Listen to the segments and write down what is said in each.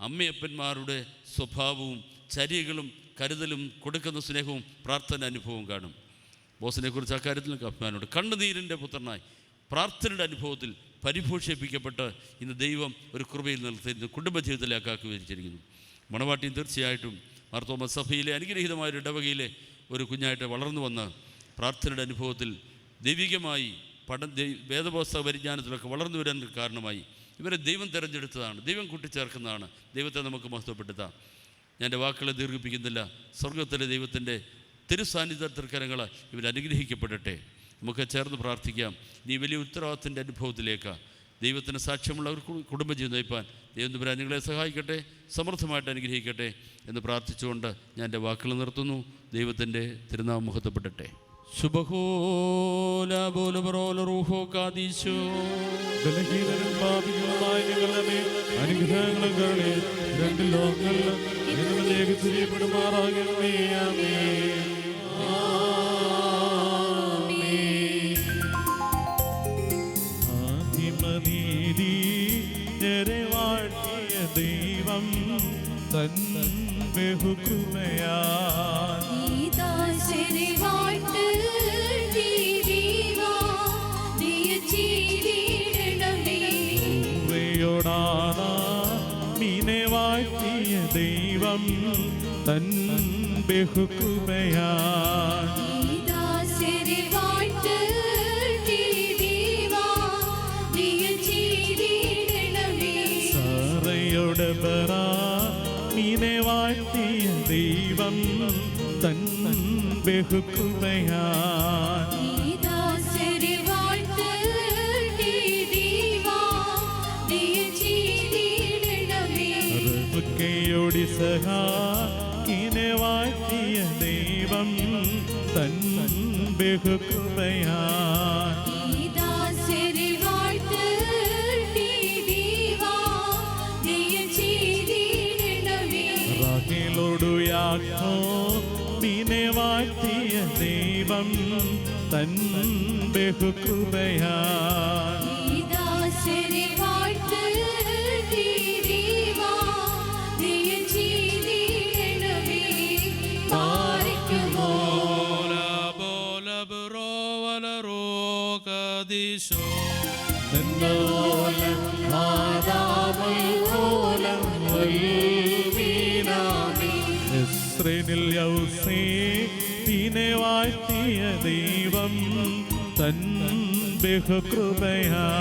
അമ്മയപ്പന്മാരുടെ സ്വഭാവവും ചര്യകളും കരുതലും കൊടുക്കുന്ന സ്നേഹവും പ്രാർത്ഥന അനുഭവവും കാണും. ബോസിനെക്കുറിച്ച് അക്കാര്യത്തിൽ അഭിമാനമുണ്ട്. കണ്ണുനീരിൻ്റെ പുത്രനായി പ്രാർത്ഥനയുടെ അനുഭവത്തിൽ പരിപോഷിപ്പിക്കപ്പെട്ട് ഇന്ന് ദൈവം ഒരു കൃപയിൽ നിർത്തി കുടുംബജീവിതത്തിലേക്കാക്കി വിരിച്ചിരിക്കുന്നു. മണവാട്ടിയും തീർച്ചയായിട്ടും മാർ തോമസ് സഭയിലെ അനുഗ്രഹീതമായൊരു ഇടവകയിലെ ഒരു കുഞ്ഞായിട്ട് വളർന്നു വന്ന് പ്രാർത്ഥനയുടെ അനുഭവത്തിൽ ദൈവികമായി വേദപുസ്തക പരിജ്ഞാനത്തിലൊക്കെ വളർന്നു വരാൻ കാരണമായി. ഇവരെ ദൈവം തിരഞ്ഞെടുത്തതാണ്, ദൈവം കൂട്ടിച്ചേർക്കുന്നതാണ്. ദൈവത്തെ നമുക്ക് മഹത്വപ്പെടുത്താം. ഞാൻ എൻ്റെ വാക്കുകളെ ദീർഘിപ്പിക്കുന്നില്ല. സ്വർഗത്തിലെ ദൈവത്തിൻ്റെ തിരുസാന്നിധ്യത്തിൽക്കരങ്ങൾ ഇവരനുഗ്രഹിക്കപ്പെടട്ടെ. നമുക്ക് ചേർന്ന് പ്രാർത്ഥിക്കാം. നീ വലിയ ഉത്തരവാദിത്തത്തിൻ്റെ അനുഭവത്തിലേക്ക് ദൈവത്തിന് സാക്ഷ്യമുള്ള ഒരു കുടുംബജീവിതം നയിപ്പാൻ ദൈവം തമ്പുരാൻ നിങ്ങളെ സഹായിക്കട്ടെ, സമൃദ്ധമായിട്ട് അനുഗ്രഹിക്കട്ടെ എന്ന് പ്രാർത്ഥിച്ചുകൊണ്ട് ഞാൻ എൻ്റെ വാക്കുകൾ നിർത്തുന്നു. ദൈവത്തിൻ്റെ തിരുനാമം മഹത്വപ്പെടട്ടെ. ദൈവം തൻ ദൈവം തൻ ബഹുകൃപയാൽ സാറയുടെ ബറാമിനെ വാഴ്ത്തിയ ദൈവം തൻ ബഹുകൃപയാൽ സഹാക്കിനെ വാഴ്ത്തിയ ദൈവം തൻ ബഹുകൃപയാൽ റാഹേലോടു യാക്കോബിനെ വാഴ്ത്തിയ ദൈവം തൻ ബഹുകൃപയാൽ യൗസേപ്പിനെ വാഴ്ത്തിയ ദൈവം തൻ ബഹുകൃപയാൽ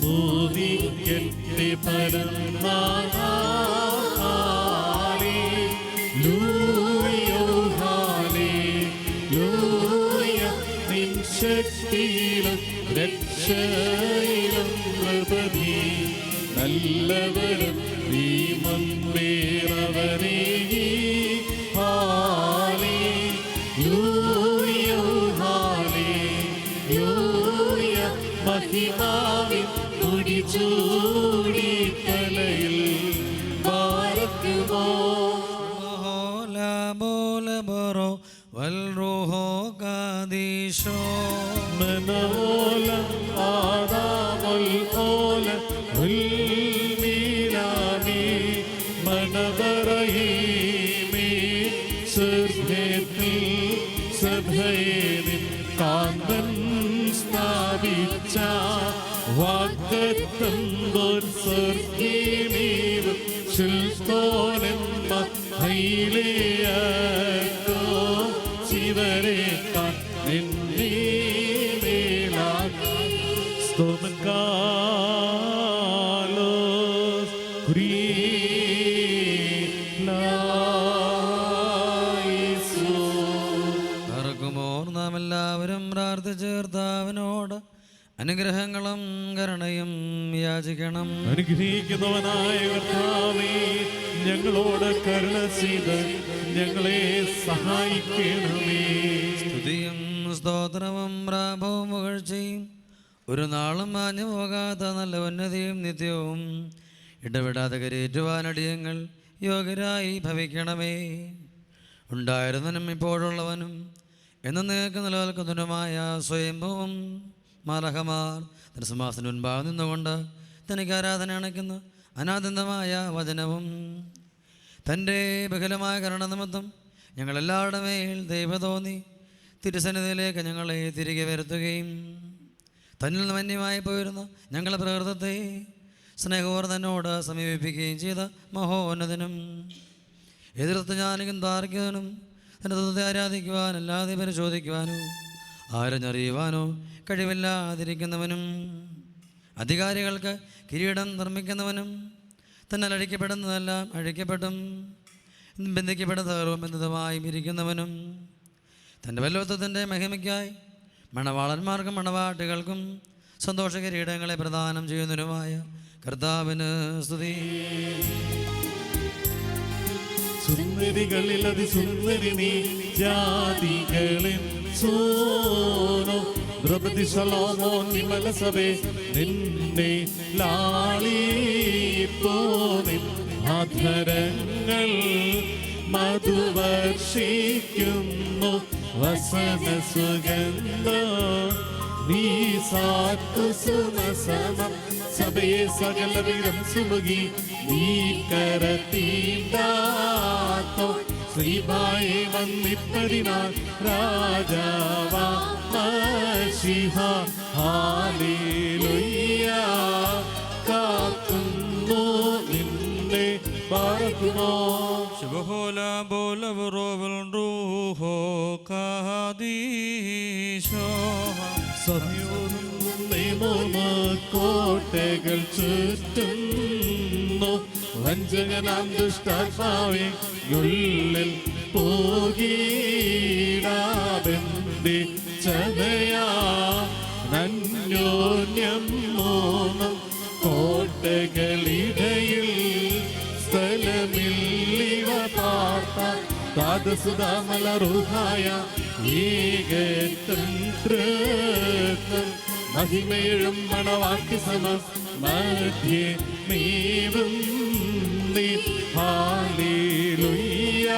മൂതിക്കെട്ടി പരമാലേ നിൻ ശക്തിയിലും രക്ഷയിലും നൃപതി നല്ലവരും ഭീമം വേറവനേ മഹിമാവിൻ മുടിചൂടി തലയിൽ ബാരക്കുമോ ബോലബറോ വൽറൂഹോ ഖദീശോ മനോലം ആദാമുൽ ഓല ഉൽമീനാമി മനവറഹീമി സർഭേത്തിൽ സഭയേനിൻ കാന്തൻ സ്ഥാപിച്ച വാഗ്ദത്തം സ്വർഗീമീവും ശിൽത്തോലെന്ന ഹൈലേയത്തോ ശിവരേക്കാൾ നിന്നീ മേലാക്കി സ്തോമൻ കാലോസ് നാം എല്ലാവരും പ്രാർത്ഥിച്ചേർത്താവിനോട് അനുഗ്രഹങ്ങളും കരുണയും യാചിക്കണം. അനുഗ്രഹിക്കുന്നവനായ കർത്താവേ, ഞങ്ങളോട് കരുണ ചെയ്ത് ഞങ്ങളെ സഹായിക്കണമേ. സ്തുതിയും സ്തോത്രവും പ്രാഭവും പുകഴ്ചയും ഒരു നാളും മാഞ്ഞു പോകാത്ത നല്ല ഉന്നതിയും നിത്യവും ഇടപെടാതെ കരയേറ്റുവാനടിയങ്ങൾ യോഗ്യരായി ഭവിക്കണമേ. ഉണ്ടായിരുന്നവനും ഇപ്പോഴുള്ളവനും എന്നും നിങ്ങൾക്ക് നിലനിൽക്കുന്നതിനുമായ സ്വയംഭവം മാലഹമാർ തിരുസിംഹാസനത്തിന് മുൻപാകെ നിന്നുകൊണ്ട് തനിക്ക് ആരാധന അണയ്ക്കുന്ന അനാദന്തമായ വചനവും തൻ്റെ ബഹുലമായ കരുണ നിമിത്തം ഞങ്ങളെല്ലാവരുടെ മേൽ ദൈവ തോന്നി തിരുസന്നിധിയിലേക്ക് ഞങ്ങളെ തിരികെ വരുത്തുകയും തന്നിൽ നിന്ന് മന്യമായി പോയിരുന്ന ഞങ്ങളുടെ പ്രകൃതത്തെ സ്നേഹപൂർവ്വം തന്നോട് സമീപിപ്പിക്കുകയും ചെയ്ത മഹോന്നതനും എതിർത്ത് ജ്ഞാനിക്കും താർക്കികനും തൻ്റെ തത്വത്തെ ആരാധിക്കുവാനല്ലാതെ പരിശോധിക്കുവാനോ ആരഞ്ഞറിയുവാനോ കഴിവില്ലാതിരിക്കുന്നവനും അധികാരികൾക്ക് കിരീടം നിർമ്മിക്കുന്നവനും തന്നാൽ അഴിക്കപ്പെടുന്നതെല്ലാം അഴിക്കപ്പെട്ടും ബന്ധിക്കപ്പെടുന്ന സർവ്വം ബന്ധിതമായും ഇരിക്കുന്നവനും തൻ്റെ വല്ലോത്വത്തിൻ്റെ മഹിമയ്ക്കായി മണവാളന്മാർക്കും മണവാട്ടികൾക്കും സന്തോഷ കിരീടങ്ങളെ പ്രദാനം ചെയ്യുന്നതിനുമായ കർത്താവിന് സ്തുതി. സുന്ദരികളിൽ അതിസുന്ദരി നീ ജാതികളിൽ സോനോ ദ്രൗപദി ശലോമോൻ വിമല സഭേ നിന്നെ ലാളിപ്പോ നിൻ ആധരങ്ങൾ മധുവർഷിക്കുന്നു വസന സുഗന്ധ നീ സാത്തു സുമസമം സഭയെ സകലവിധം സുമുഖി നീ കരത്തീണ്ടാത്തോ ശ്രീഭായെ വന്നിപ്പതിനാൽ രാജാവാ മശിഹ ഹല്ലേലൂയ കാക്കുന്നു നിന്നെ പാർക്കുമോ ശുഭഹോല ബോലവറോവൽ റൂഹോ കാദീശോ സഹയോനും കോട്ടകൾ ചുറ്റുന്നു വഞ്ചകനാം ദുഷ്ടാത്മാവേ ഉള്ളിൽ പോകീടാബന്ധി ചതയാ നന്യോന്യം മൂന്നും കോട്ടകളിടയിൽ സ്ഥലമില്ലിവ പാർത്ത താതസുതാമലറുഹായ ഏകതന്ത്രം മഹിമയും മണവാട്ടി സമം മധ്യേ നീവും നീ ഹല്ലേലൂയ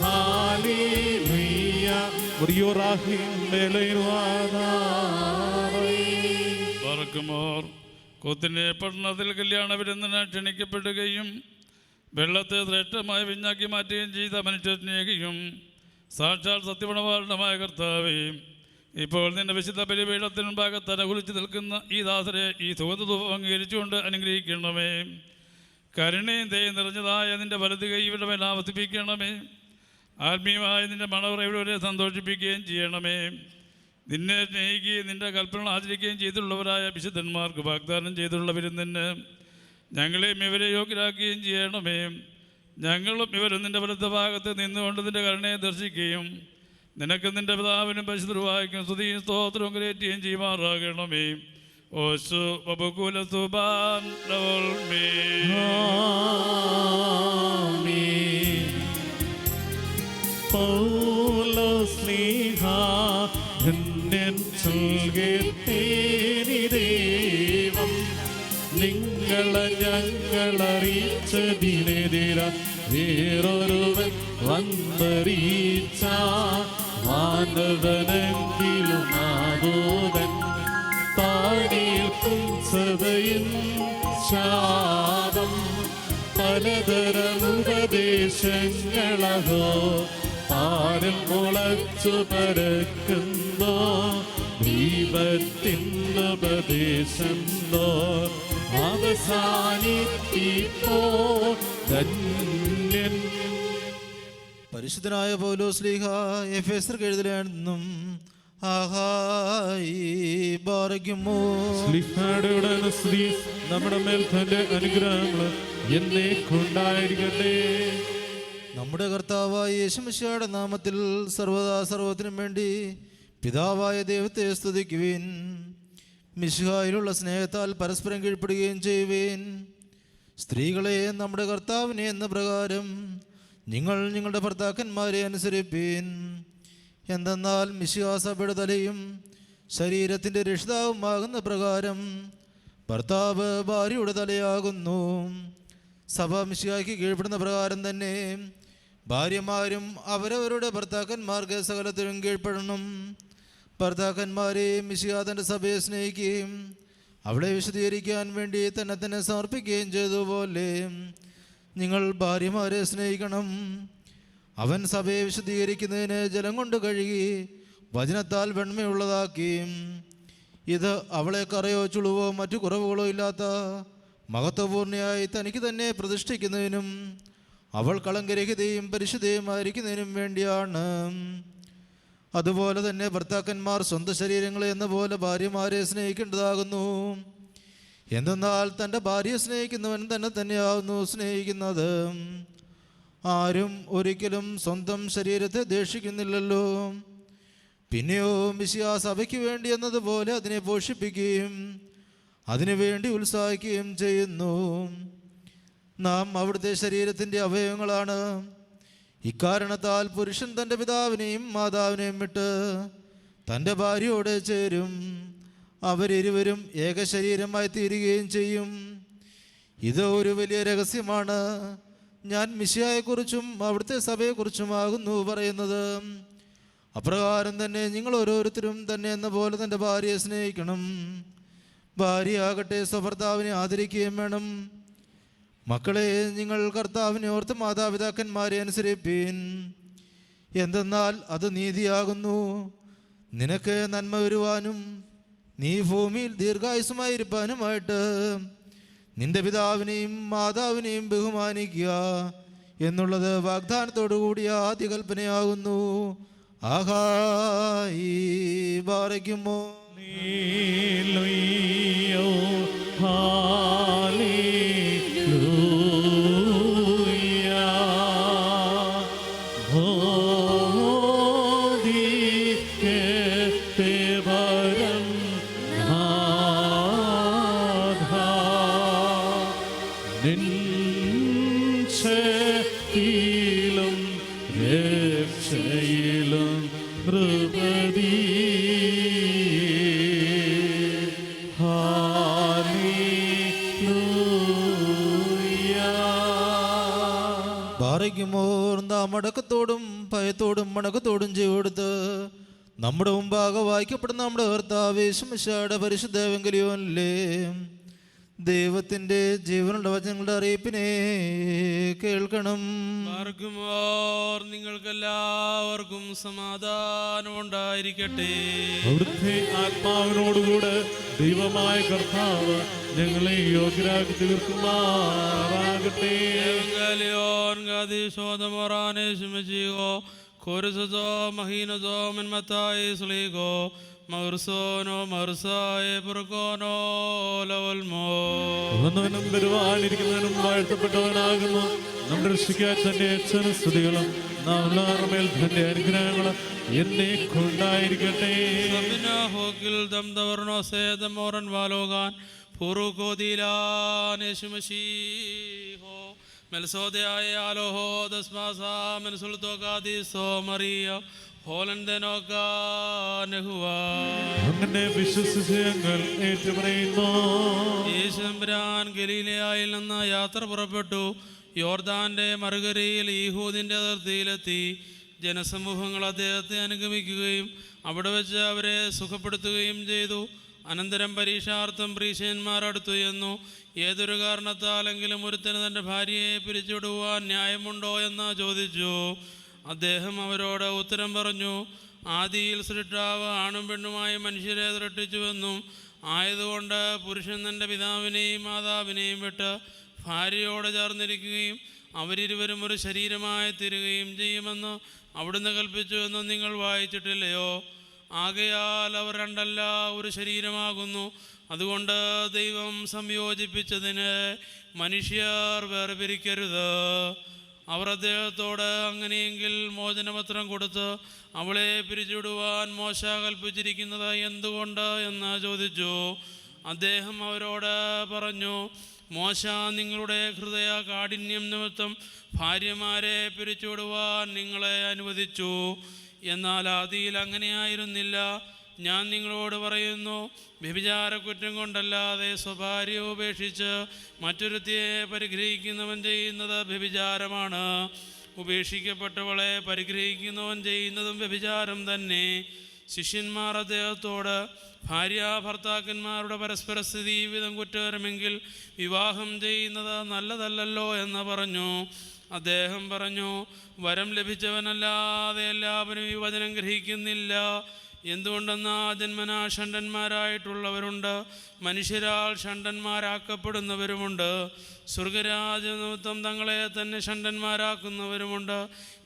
ഹല്ലേലൂയ മുറിയോറാഹിം മേലൈവാദാറേ പറക്കുമോർ കൊത്തിൻ്റെ പട്ടണത്തിൽ കല്യാണ വിരുന്നിന് ക്ഷണിക്കപ്പെടുകയും വെള്ളത്തെ ശ്രേഷ്ഠമായി വിഞ്ഞാക്കി മാറ്റുകയും ചെയ്ത മനുഷ്യസ്നേഹിയും സാക്ഷാൽ സത്യഗുണവാരണമായ കർത്താവേ, ഇപ്പോൾ നിന്റെ വിശുദ്ധ ബലിപീഠത്തിന് മുൻപാകത്ത് അനുകൂലിച്ച് നിൽക്കുന്ന ഈ ദാസരെ ഈ സുഗന്ധധൂപം അംഗീകരിച്ചുകൊണ്ട് അനുഗ്രഹിക്കണമേ. കരുണയും ദയം നിറഞ്ഞതായ നിന്റെ വലത് കൈ ഇവിടെ മേൽ ആവർത്തിപ്പിക്കണമേ. ആത്മീയമായ നിന്റെ മണവറ ഇവിടെ സന്തോഷിപ്പിക്കുകയും ചെയ്യണമേ. നിന്നെ സ്നേഹിക്കുകയും നിന്റെ കൽപ്പന ആചരിക്കുകയും ചെയ്തിട്ടുള്ളവരായ വിശുദ്ധന്മാർക്ക് വാഗ്ദാനം ചെയ്തിട്ടുള്ള വിരുന്നിന് ഞങ്ങളെയും ഇവരെ യോഗ്യരാക്കുകയും ചെയ്യണമേ. ഞങ്ങളും ഇവരും നിന്റെ വലത്തെ ഭാഗത്ത് നിന്നുകൊണ്ട് നിന്റെ കരുണയെ ദർശിക്കുകയും നിനക്ക് നിന്റെ പിതാവിനും പരിശുദ്ധവായിക്കും സ്തുതിയും സ്തോത്രവും കരേറ്റുകയും ചെയ്യുമാറാകണമേ. ഓശു ബബുകുല സുബാൻ ദൈവം നിങ്ങളെ ഞങ്ങളറിയിച്ചതിനെതിര വേറൊരുവൻ വന്നറിയിച്ച മാനവനെങ്കിലും ആദോദൻ താടിയേൽക്കും സഭയിൽ ശാപം പലതരം ഉപദേശങ്ങളോ പാടൽ മുളച്ചു പരക്കുന്നോ ദൈവത്തിനുപദേശം അവസാനിപ്പോ ധന്യൻ. പരിശുദ്ധനായ പൗലോസ്ലീഹ എഫേസ്യർക്ക് എഴുതലെന്നും ആഹായി ഭാഗ്യമോ സ്ലീഹയുടെ സ്ത്രീ നമ്മുടെ മേൽ തന്റെ അനുഗ്രഹങ്ങൾ എന്നേക്കുണ്ടായിരിക്കട്ടെ. നമ്മുടെ കർത്താവായ യേശുമിശിഹായുടെ നാമത്തിൽ സർവദാ സർവത്തിനും വേണ്ടി പിതാവായ ദൈവത്തെ സ്തുതിക്കുവിൻ. മിശിഹായിലുള്ള സ്നേഹത്താൽ പരസ്പരം കീഴ്പ്പെടുകയും ചെയ്യുവിൻ. സ്ത്രീകളെ നമ്മുടെ കർത്താവിനെ എന്ന പ്രകാരം നിങ്ങൾ നിങ്ങളുടെ ഭർത്താക്കന്മാരെ അനുസരിപ്പീൻ. എന്തെന്നാൽ മിശിഹാ സഭയുടെ തലയും ശരീരത്തിൻ്റെ രക്ഷിതാവുമാകുന്ന പ്രകാരം ഭർത്താവ് ഭാര്യയുടെ തലയാകുന്നു. സഭ മിശിഹായ്ക്ക് കീഴ്പ്പെടുന്ന പ്രകാരം തന്നെ ഭാര്യമാരും അവരവരുടെ ഭർത്താക്കന്മാർക്ക് സകലത്തിലും കീഴ്പ്പെടണം. ഭർത്താക്കന്മാരെ മിശിഹാ തൻ്റെ സഭയെ സ്നേഹിക്കുകയും അവളെ വിശദീകരിക്കാൻ വേണ്ടി തന്നെ സമർപ്പിക്കുകയും ചെയ്തതുപോലെ നിങ്ങൾ ഭാര്യമാരെ സ്നേഹിക്കണം. അവൻ സഭയെ വിശദീകരിക്കുന്നതിന് ജലം കൊണ്ട് കഴുകി വചനത്താൽ വെണ്മയുള്ളതാക്കി. ഇത് അവളെ കറയോ ചുളിവോ മറ്റു കുറവുകളോ ഇല്ലാത്ത മഹത്വപൂർണ്ണയായി തനിക്ക് തന്നെ പ്രതിഷ്ഠിക്കുന്നതിനും അവൾ കളങ്കരഹിതയും പരിശുദ്ധയുമായിരിക്കുന്നതിനും വേണ്ടിയാണ്. അതുപോലെ തന്നെ ഭർത്താക്കന്മാർ സ്വന്തം ശരീരങ്ങളെ എന്ന പോലെ ഭാര്യമാരെ സ്നേഹിക്കേണ്ടതാകുന്നു. എന്തെന്നാൽ തൻ്റെ ഭാര്യയെ സ്നേഹിക്കുന്നവൻ തന്നെയാവുന്നു സ്നേഹിക്കുന്നത്. ആരും ഒരിക്കലും സ്വന്തം ശരീരത്തെ ദേഷിക്കുന്നില്ലല്ലോ. പിന്നെയോ മിശിഹാ സഭയ്ക്ക് വേണ്ടി എന്നതുപോലെ അതിനെ പോഷിപ്പിക്കുകയും അതിനുവേണ്ടി ഉത്സാഹിക്കുകയും ചെയ്യുന്നു. നാം അവിടുത്തെ ശരീരത്തിൻ്റെ അവയവങ്ങളാണ്. ഇക്കാരണത്താൽ പുരുഷൻ തൻ്റെ പിതാവിനെയും മാതാവിനെയും വിട്ട് തൻ്റെ ഭാര്യയോട് ചേരും. അവരിരുവരും ഏകശരീരമായി തീരുകയും ചെയ്യും. ഇത് ഒരു വലിയ രഹസ്യമാണ്. ഞാൻ മിശിഹായെക്കുറിച്ചും അവിടുത്തെ സഭയെക്കുറിച്ചുമാകുന്നു പറയുന്നത്. അപ്രകാരം തന്നെ നിങ്ങൾ ഓരോരുത്തരും തന്നെ എന്ന പോലെ തൻ്റെ ഭാര്യയെ സ്നേഹിക്കണം. ഭാര്യയാകട്ടെ സ്വഭർത്താവിനെ ആദരിക്കുകയും വേണം. മക്കളെ, നിങ്ങൾ കർത്താവിനെ ഓർത്ത് മാതാപിതാക്കന്മാരെ അനുസരിപ്പീൻ. എന്തെന്നാൽ അത് നീതിയാകുന്നു. നിനക്ക് നന്മ വരുവാനും നീ ഭൂമിയിൽ ദീർഘായുസ്സുമായിരിക്കാനുമായിട്ട് നിന്റെ പിതാവിനെയും മാതാവിനെയും ബഹുമാനിക്കുക എന്നുള്ളത് വാഗ്ദാനത്തോടു കൂടിയ ആദ്യ കൽപ്പനയാകുന്നു. ആഹായി ബാറയ്ക്കുമോ മടക്കത്തോടും ഭയത്തോടും മണക്കത്തോടും ചെയ്തെടുത്ത് നമ്മുടെ മുമ്പാകെ വായിക്കപ്പെടുന്ന നമ്മുടെ കർത്താവ് യേശുമിശിഹായുടെ പരിശുദ്ധ എവങ്കലിയോനിലെ ദൈവത്തിൻ്റെ ജീവനുള്ള വചനങ്ങളുടെ അറിയിപ്പിനെ കേൾക്കണം. നിങ്ങൾക്കെല്ലാവർക്കും സമാധാനം ഉണ്ടായിരിക്കട്ടെ. അവിടുത്തെ ആത്മാവിനോടുകൂടെ ദൈവമായ കർത്താവ് ഞങ്ങളെ യോഗ്യരാക്കി തീർക്കുമാറാകട്ടെ. വരുവാനിരിക്കുന്നവനും വാഴ്ത്തപ്പെട്ടവനാകുന്നു. നമ്മുടെ രക്ഷിക്കാൻ തന്നെ സ്തുതികളും നാമേൽ തന്റെ അനുഗ്രഹങ്ങളും എന്നെ കൊണ്ടായിരിക്കട്ടെ. അങ്ങനെ വിശ്വസിച്ച് ഞങ്ങൾ ഏറ്റുപറയുന്നു. യേശുരാൻ ഗലീലയായിൽ നിന്ന് യാത്ര പുറപ്പെട്ടു. യോർദാന്റെ മറുകരയിൽ യഹൂദിന്റെ അതിർത്തിയിലെത്തി. ജനസമൂഹങ്ങൾ അദ്ദേഹത്തെ അനുഗമിക്കുകയും അവിടെ വെച്ച് അവരെ സുഖപ്പെടുത്തുകയും ചെയ്തു. അനന്തരം പരീക്ഷാർത്ഥം പ്രീശന്മാർ അടുത്തു ചെന്നു. ഏതൊരു കാരണത്താലെങ്കിലും ഒരുത്തന് തൻ്റെ ഭാര്യയെ പിരിച്ചുവിടുവാൻ ന്യായമുണ്ടോ എന്ന് ചോദിച്ചു. അദ്ദേഹം അവരോട് ഉത്തരം പറഞ്ഞു, ആദിയിൽ സൃഷ്ടാവ് ആണും പെണ്ണുമായി മനുഷ്യരെ സൃഷ്ടിച്ചുവെന്നും ആയതുകൊണ്ട് പുരുഷൻ തൻ്റെ പിതാവിനെയും മാതാവിനെയും വിട്ട് ഭാര്യയോട് ചേർന്നിരിക്കുകയും അവരിരുവരും ഒരു ശരീരമായി തീരുകയും ചെയ്യുമെന്ന് അവിടുന്ന് കൽപ്പിച്ചുവെന്ന് നിങ്ങൾ വായിച്ചിട്ടില്ലയോ? ആകയാൽ അവർ രണ്ടല്ല ഒരു ശരീരമാകുന്നു. അതുകൊണ്ട് ദൈവം സംയോജിപ്പിച്ചതിന് മനുഷ്യർ വേർപിരിക്കരുത്. അവർ അദ്ദേഹത്തോട് അങ്ങനെയെങ്കിൽ മോചനപത്രം കൊടുത്ത് അവളെ പിരിച്ചുവിടുവാൻ മോശ കൽപ്പിച്ചിരിക്കുന്നത് എന്തുകൊണ്ട് എന്ന് ചോദിച്ചു. അദ്ദേഹം അവരോട് പറഞ്ഞു, മോശ നിങ്ങളുടെ ഹൃദയ കാഠിന്യം നിമിത്തം ഭാര്യമാരെ പിരിച്ചുവിടുവാൻ നിങ്ങളെ അനുവദിച്ചു. എന്നാൽ ആദിയിൽ അങ്ങനെയായിരുന്നില്ല. ഞാൻ നിങ്ങളോട് പറയുന്നു, വ്യഭിചാരക്കുറ്റം കൊണ്ടല്ലാതെ സ്വഭാര്യ ഉപേക്ഷിച്ച് മറ്റൊരുത്തിയെ പരിഗ്രഹിക്കുന്നവൻ ചെയ്യുന്നത് വ്യഭിചാരമാണ്. ഉപേക്ഷിക്കപ്പെട്ടവളെ പരിഗ്രഹിക്കുന്നവൻ ചെയ്യുന്നതും വ്യഭിചാരം തന്നെ. ശിഷ്യന്മാർ അദ്ദേഹത്തോട്, ഭാര്യാഭർത്താക്കന്മാരുടെ പരസ്പര സ്ഥിതി വിധം കുറ്റകരമെങ്കിൽ വിവാഹം ചെയ്യുന്നത് നല്ലതല്ലല്ലോ എന്ന് പറഞ്ഞു. അദ്ദേഹം പറഞ്ഞു, വരം ലഭിച്ചവനല്ലാതെ എല്ലാവരും ഈ വചനം ഗ്രഹിക്കുന്നില്ല. എന്തുകൊണ്ടെന്നാൽ ജന്മനാ ഷണ്ഡന്മാരായിട്ടുള്ളവരുണ്ട്, മനുഷ്യരാൽ ഷണ്ഡന്മാരാക്കപ്പെടുന്നവരുമുണ്ട്. സ്വർഗരാജനിമിത്തം തങ്ങളെ തന്നെ ഷണ്ഡന്മാരാക്കുന്നവരുമുണ്ട്.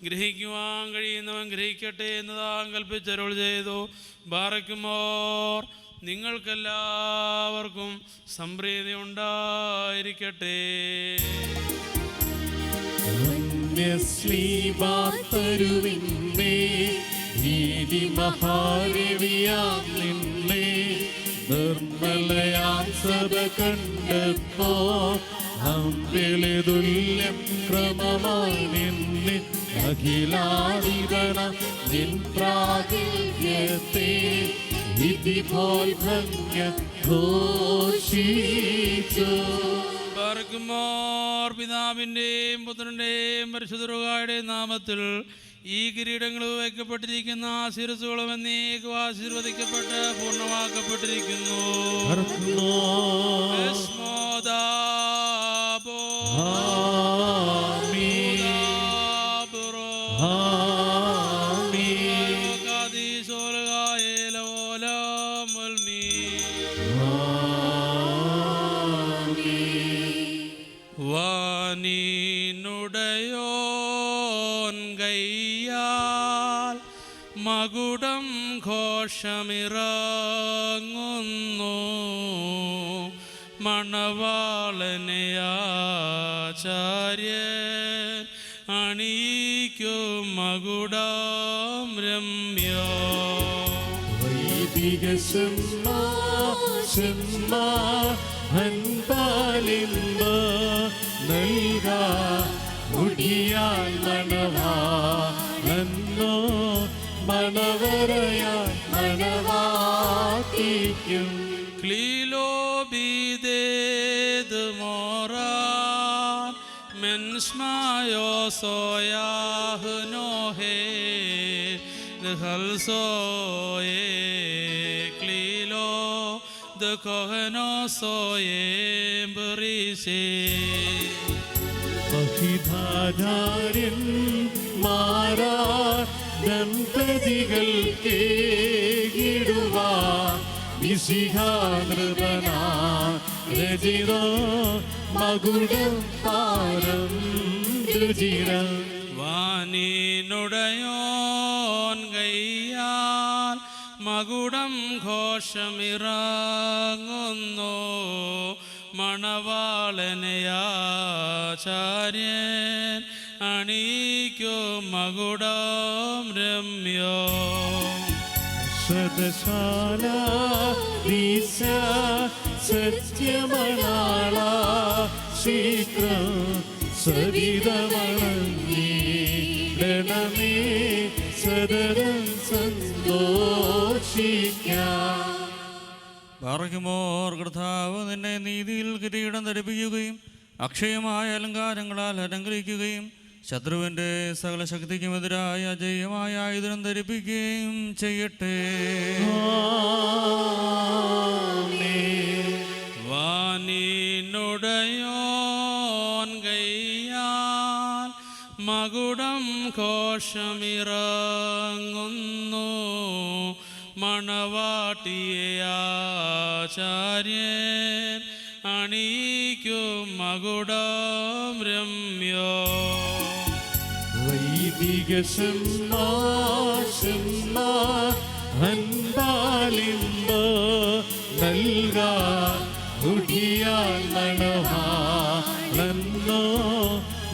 ഗ്രഹിക്കുവാൻ കഴിയുന്നവൻ ഗ്രഹിക്കട്ടെ എന്ന് താൻ കൽപ്പിച്ചരുൾ ചെയ്തു. ബാറയ്ക്കുമോർ നിങ്ങൾക്കെല്ലാവർക്കും സംപ്രീതി ഉണ്ടായിരിക്കട്ടെ. നിർമ്മലയാം സഭ കണ്ടപ്പോ തുല്യം ക്രമമായി നിന്നെ അഖിലാധിപന നിൻ പ്രാഗൽഭ്യത്തെ വിധി പോൽ ഭംഗ്യ ഘോഷിച്ചു. ബാറയ്ക്കുമോർ പിതാവിൻ്റെയും പുത്രൻ്റെയും പരിശുദ്ധരുടെയും നാമത്തിൽ ഈ കിരീടങ്ങൾ വയ്ക്കപ്പെട്ടിരിക്കുന്ന ശിരസുകളും എന്നേക്കും ആശീർവദിക്കപ്പെട്ട് പൂർണ്ണമാക്കപ്പെട്ടിരിക്കുന്നു. വാനിനുടയോൻ കയ്യാൽ മകുടം ഘോഷമിറങ്ങുന്നു, മണവാളനെ ആചാര്യൻ അണിയിക്കും മകുടം രമ്യോ. വൈദിക അൻപാലിമ്പ നൽകാ മുടിയാൽ മണവാളന്നോ മണവരയാൽ മണവാട്ടിക്കും. ക്ലീലോബിദേത് മോറാൻ മെൻസ്മായോ സോയാഹ് നോഹേ ഹൽസോയേ ക്ലീലോ മഹിതാചാര്യന്മാരാ ദമ്പതികൾക്കേകിടുവാൻ വിശിഖാനൃപനാ രചിതോ മകുടം പാരം രുചിരം. വാനിനുടയോൻ കയ്യാൽ മകുടം ഘോഷമിറങ്ങുന്നു, മണവാളനെ ആചാര്യൻ അണിയിക്കും മകുടം രമ്യോ. ശതശാല ദീശ സത്യമണാള ശീഘ്രം സവിതമണങ്ങീടണമേ സദരം സന്തോഷിക്കാം. ബാറയ്ക്കുമോർ കർത്താവ് നിന്നെ നീതിയിൽ കിരീടം ധരിപ്പിക്കുകയും അക്ഷയമായ അലങ്കാരങ്ങളാൽ അലങ്കരിക്കുകയും ശത്രുവിൻ്റെ സകല ശക്തിക്കുമെതിരായ അജയ്യമായ ആയുധം ധരിപ്പിക്കുകയും ചെയ്യട്ടെ. വാനിനുടയോൻ കയ്യാൽ മകുടം ഘോഷമിറങ്ങുന്നു, മണവാട്ടിയെ ആചാര്യൻ അണിയിക്കും മകുടം രമ്യോ. വൈദിക അൻപാലിമ്പ നൽകാ മുടിയാൽ മണവാളന്നോ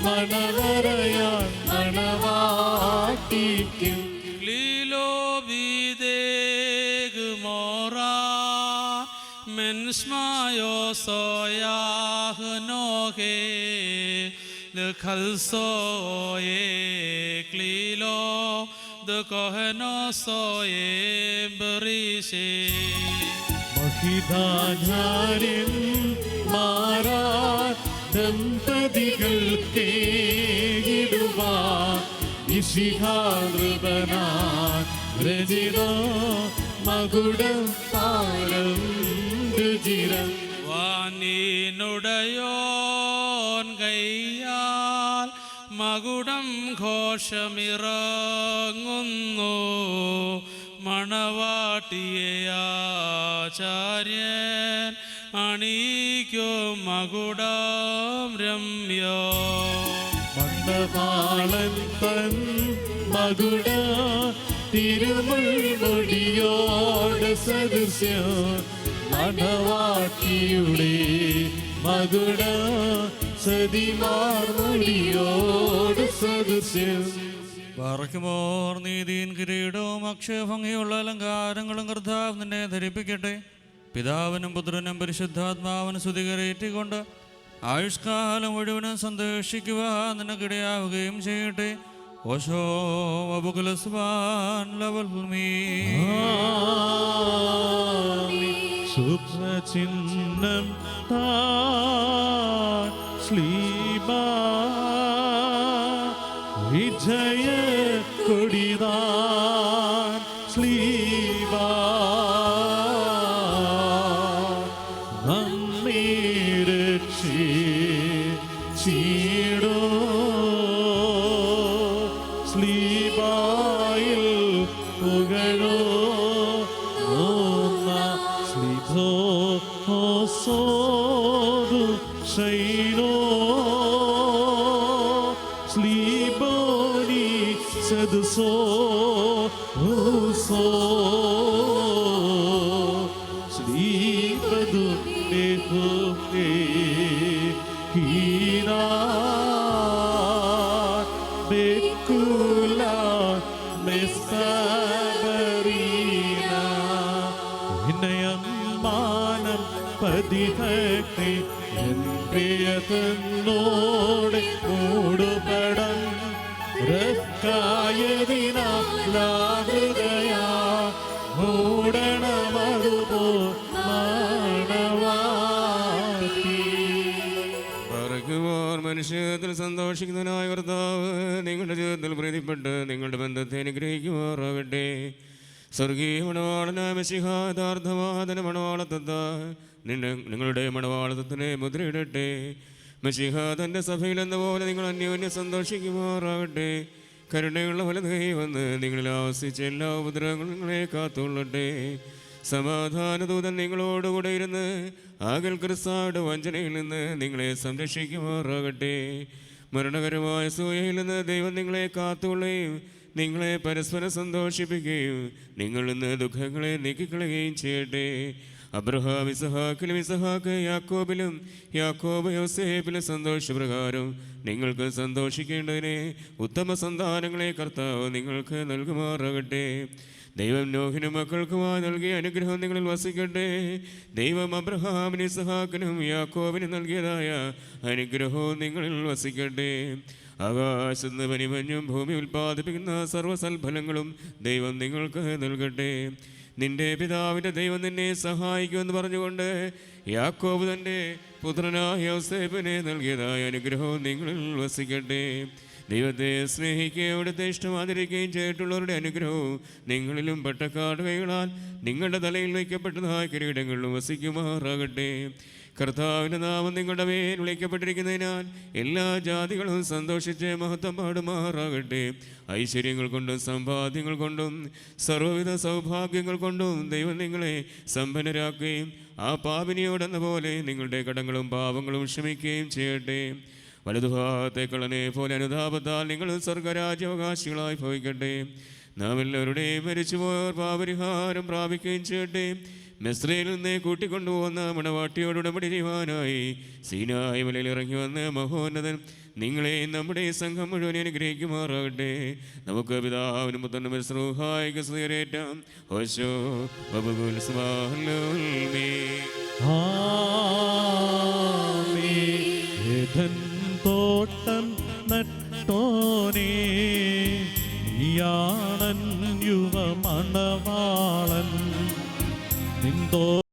മണവരയാൽ മണവാട്ടിക്കും. മെൻസ്മായോ സോയാഹ് നോഹേ ഖൽസോയേ ക്ലീലോ ദ കൊഹനോസോയെ ബറിഷേ മഹിതാചാര്യൻ മാറാ ദമ്പതികൾക്കേകിടുവാൻ ഇശിഹാനൃപനാൻ രചിതോ മകുടം പാരം രുചിരം വാനീനുടയോൻ കയ്യാൽ മകുടം ഘോഷമിറങ്ങുന്നു മണവാട്ടിയെ ആചാര്യൻ അണിയിക്കും മകുടം രമ്യോ മണ്ഡപാളൻ തൻ മകുട തിരുമുൾമുടിയോട് സദൃശ്യം മണവാട്ടിയുടെ മകുട സതിമാർമുടിയോട് സദൃശ്യം പാറയ്ക്കുമോർ നീതിയും കിരീടവും അക്ഷയഭംഗിയുള്ള അലങ്കാരങ്ങളും കർത്താവ് നിന്നെ ധരിപ്പിക്കട്ടെ. പിതാവിനും പുത്രനും പരിശുദ്ധാത്മാവിനും സ്തുതികരേറ്റിക്കൊണ്ട് ആയുഷ്കാലം മുഴുവനും സന്തോഷിക്കുവാൻ നിനക്കിടയാവുകയും ചെയ്യട്ടെ. ഓശോ അബുകുലസ്വാൻ ലവൽമീ ശുഭ്രചിഹ്നം താൻ ശ്ലീബാ വിജയ കൊടിതാൻ ശ്ലീബാ നമ്മെ രക്ഷിച്ചിടോ ശ്ലീബായിൽ പുകഴോ ശ്ലീഭോ സോദു ശൈനോ ശ്ലീബോനി സദസോ സോ ശ്ലീപദു ദേഹോകേ ഹീനാ ബെക്കുല മെസ്തബരീന വിനയം മാനം പതിഭക്തി എൻ പ്രിയതന്നോട് മൂടുപടം രക്കായതിനാഹൃദയാ മൂടണമതുപോ മാണവാട്ടി മനുഷ്യത്തിൽ സന്തോഷിക്കുന്നതിനായ കർത്താവ് നിങ്ങളുടെ ജീവിതത്തിൽ പ്രീതിപ്പെട്ട് നിങ്ങളുടെ ബന്ധത്തെ അനുഗ്രഹിക്കുമാറാകട്ടെ. സ്വർഗീയ മണവാളനായ മെസ്സിഹാ യഥാർത്ഥവാദന മണവാളത്വത്താ നിങ്ങളുടെ മണവാളത്വത്തിനെ മുദ്രയിടട്ടെ. മെസ്സിഹ തൻ്റെ സഭയിൽ എന്ന പോലെ നിങ്ങൾ അന്യോന്യം സന്തോഷിക്കുമാറാകട്ടെ. കരുണയുള്ള വലതുകൈ വന്ന് നിങ്ങളിൽ ആവസിച്ച എല്ലാ ഉപദ്രവങ്ങളും നിങ്ങളെ കാത്തുകൊള്ളട്ടെ. സമാധാനദൂതൻ നിങ്ങളോടുകൂടെ ഇരുന്ന് ആകൽ ക്രിസ്തുവിന്റെ വഞ്ചനയിൽ നിന്ന് നിങ്ങളെ സംരക്ഷിക്കുമാറാകട്ടെ. മരണകരമായ സൂയയിൽ നിന്ന് ദൈവം നിങ്ങളെ കാത്തുകൊള്ളുകയും നിങ്ങളെ പരസ്പരം സന്തോഷിപ്പിക്കുകയും നിങ്ങളിൽ നിന്ന് ദുഃഖങ്ങളെ നീക്കിക്കളയുകയും ചെയ്യട്ടെ. അബ്രഹാം ഇസഹാക്ക് യാക്കോബിലും യാക്കോബ് യോസേഫിലും സന്തോഷപ്രകാരം നിങ്ങൾക്ക് സന്തോഷിക്കേണ്ടതിനെ ഉത്തമ സന്താനങ്ങളെ കർത്താവ് നിങ്ങൾക്ക് നൽകുമാറാകട്ടെ. ദൈവം നോഹിനും മക്കൾക്കുമായി നൽകിയ അനുഗ്രഹം നിങ്ങളിൽ വസിക്കട്ടെ. ദൈവം അബ്രഹാമിനും ഇസഹാക്കിനും യാക്കോബിനും നൽകിയതായ അനുഗ്രഹവും നിങ്ങളിൽ വസിക്കട്ടെ. ആകാശത്ത് പനിമഞ്ഞും ഭൂമി ഉൽപ്പാദിപ്പിക്കുന്ന സർവ്വസൽഫലങ്ങളും ദൈവം നിങ്ങൾക്ക് നൽകട്ടെ. നിന്റെ പിതാവിൻ്റെ ദൈവം നിന്നെ സഹായിക്കുമെന്ന് പറഞ്ഞുകൊണ്ട് യാക്കോബ് തൻ്റെ പുത്രനായ യോസേഫിനെ നൽകിയതായ അനുഗ്രഹവും നിങ്ങളിൽ വസിക്കട്ടെ. ദൈവത്തെ സ്നേഹിക്കുകയും അവിടുത്തെ ഇഷ്ടമാതിരിക്കുകയും ചെയ്തിട്ടുള്ളവരുടെ അനുഗ്രഹവും നിങ്ങളിലും പട്ടക്കാടുകകളാൽ നിങ്ങളുടെ തലയിൽ വയ്ക്കപ്പെട്ടതായ കിരീടങ്ങളിലും വസിക്കുമാറാകട്ടെ. കർത്താവിൻ്റെ നാമം നിങ്ങളുടെ മേൽ വിളിക്കപ്പെട്ടിരിക്കുന്നതിനാൽ എല്ലാ ജാതികളും സന്തോഷിച്ച് മഹത്വം പാടുമാറാകട്ടെ. ഐശ്വര്യങ്ങൾ കൊണ്ടും സമ്പാദ്യങ്ങൾ കൊണ്ടും സർവ്വവിധ സൗഭാഗ്യങ്ങൾ കൊണ്ടും ദൈവം നിങ്ങളെ സമ്പന്നരാക്കുകയും ആ പാപിനിയോടെന്ന പോലെ നിങ്ങളുടെ കടങ്ങളും പാപങ്ങളും ക്ഷമിക്കുകയും ചെയ്യട്ടെ. വലതുഭാഗത്തെ കളനെ പോലെ അനുതാപത്താൽ നിങ്ങൾ സ്വർഗരാജ്യാവകാശികളായി ഭവിക്കട്ടെ. നാം എല്ലാവരുടെയും മരിച്ചുപോയവർ പാപരിഹാരം പ്രാപിക്കുകയും ചെയ്യട്ടെ. മിസ്രയിൽ നിന്ന് കൂട്ടിക്കൊണ്ടുപോകുന്ന മണവാട്ടിയോടുടമ്പടി ചെയ്യുവാനായി സീനായി മലയിൽ ഇറങ്ങി വന്ന മഹോന്നതൻ നിങ്ങളെ നമ്മുടെ സംഘം മുഴുവൻ അനുഗ്രഹിക്കുമാറാകട്ടെ. നമുക്ക് പിതാവിനും പുത്രനും സ്നേഹിക്കാം. ഓശോ